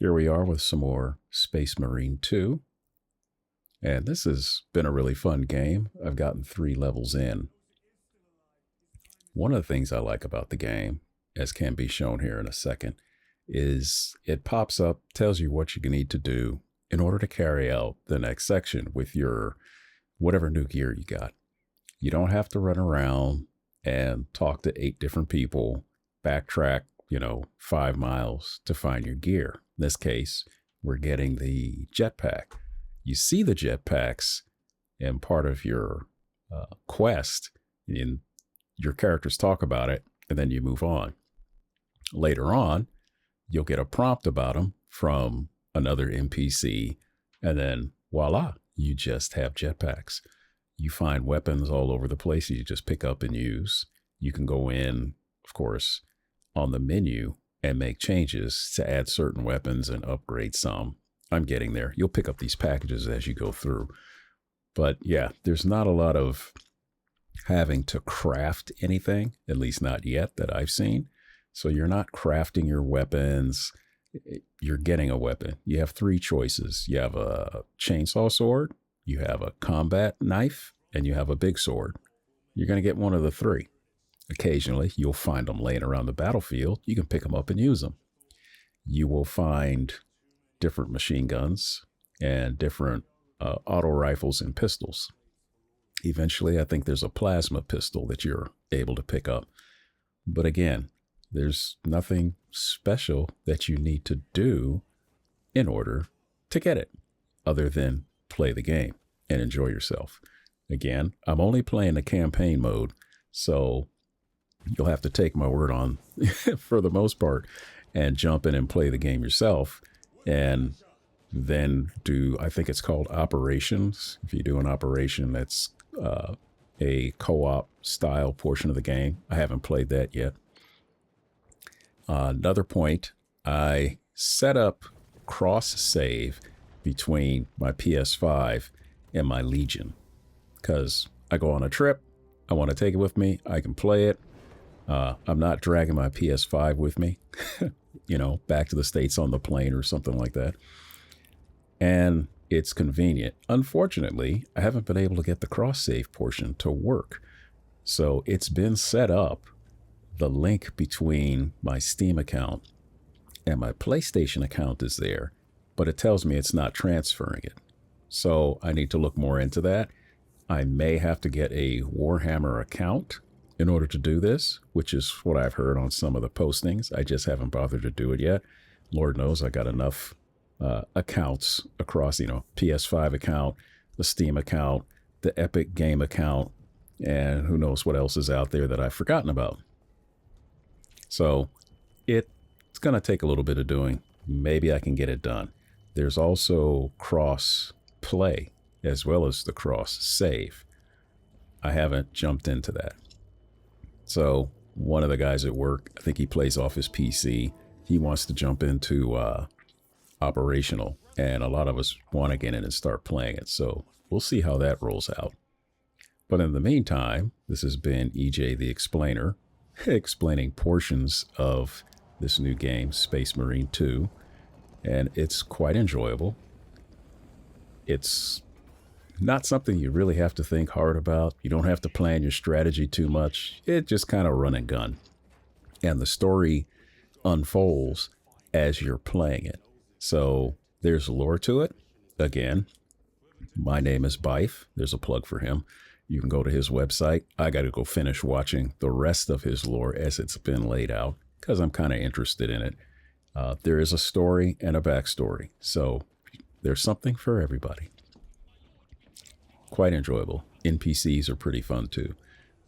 Here we are with some more Space Marine 2. And this has been a really fun game. I've gotten 3 levels in. One of the things I like about the game, as can be shown here in a second, is it pops up, tells you what you need to do in order to carry out the next section with your whatever new gear you got. You don't have to run around and talk to 8 different people, backtrack, 5 miles to find your gear. In this case, we're getting the jetpack. You see the jetpacks in part of your quest, and your characters talk about it, and then you move on. Later on, you'll get a prompt about them from another NPC, and then voila, you just have jetpacks. You find weapons all over the place you just pick up and use. You can go in, of course, on the menu and make changes to add certain weapons and upgrade some. I'm getting there. You'll pick up these packages as you go through. But yeah, there's not a lot of having to craft anything, at least not yet that I've seen. So you're not crafting your weapons. You're getting a weapon. You have 3 choices. You have a chainsaw sword, you have a combat knife, and you have a big sword. You're going to get one of the 3. Occasionally, you'll find them laying around the battlefield. You can pick them up and use them. You will find different machine guns and different auto rifles and pistols. Eventually, I think there's a plasma pistol that you're able to pick up. But again, there's nothing special that you need to do in order to get it, other than play the game and enjoy yourself. Again, I'm only playing the campaign mode, so you'll have to take my word on for the most part and jump in and play the game yourself, and then do, I think it's called operations. If you do an operation, that's a co-op style portion of the game. I haven't played that yet. Another point, I set up cross save between my PS5 and my Legion, because I go on a trip, I want to take it with me, I can play it. I'm not dragging my PS5 with me, back to the States on the plane or something like that. And it's convenient. Unfortunately, I haven't been able to get the cross save portion to work. So it's been set up. The link between my Steam account and my PlayStation account is there, but it tells me it's not transferring it. So I need to look more into that. I may have to get a Warhammer account in order to do this, which is what I've heard on some of the postings. I just haven't bothered to do it yet. Lord knows I got enough accounts across, PS5 account, the Steam account, the Epic Game account, and who knows what else is out there that I've forgotten about. So it's going to take a little bit of doing. Maybe I can get it done. There's also cross play as well as the cross save. I haven't jumped into that. So one of the guys at work, I think he plays off his PC. He wants to jump into operational, and a lot of us want to get in and start playing it. So we'll see how that rolls out. But in the meantime, this has been EJ the Explainer, explaining portions of this new game, Space Marine 2, and it's quite enjoyable. It's not something you really have to think hard about. You don't have to plan your strategy too much. It just kind of run and gun. And the story unfolds as you're playing it. So there's lore to it. Again, my name is Bife. There's a plug for him. You can go to his website. I got to go finish watching the rest of his lore as it's been laid out, because I'm kind of interested in it. There is a story and a backstory. So there's something for everybody. Quite enjoyable. NPCs are pretty fun too.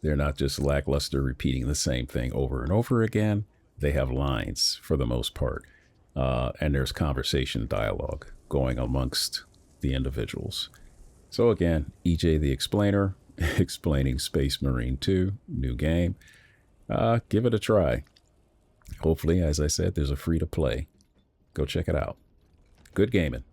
They're not just lackluster repeating the same thing over and over again. They have lines for the most part. And there's conversation dialogue going amongst the individuals. So again, EJ the Explainer, explaining Space Marine 2, new game. Give it a try. Hopefully, as I said, there's a free to play. Go check it out. Good gaming.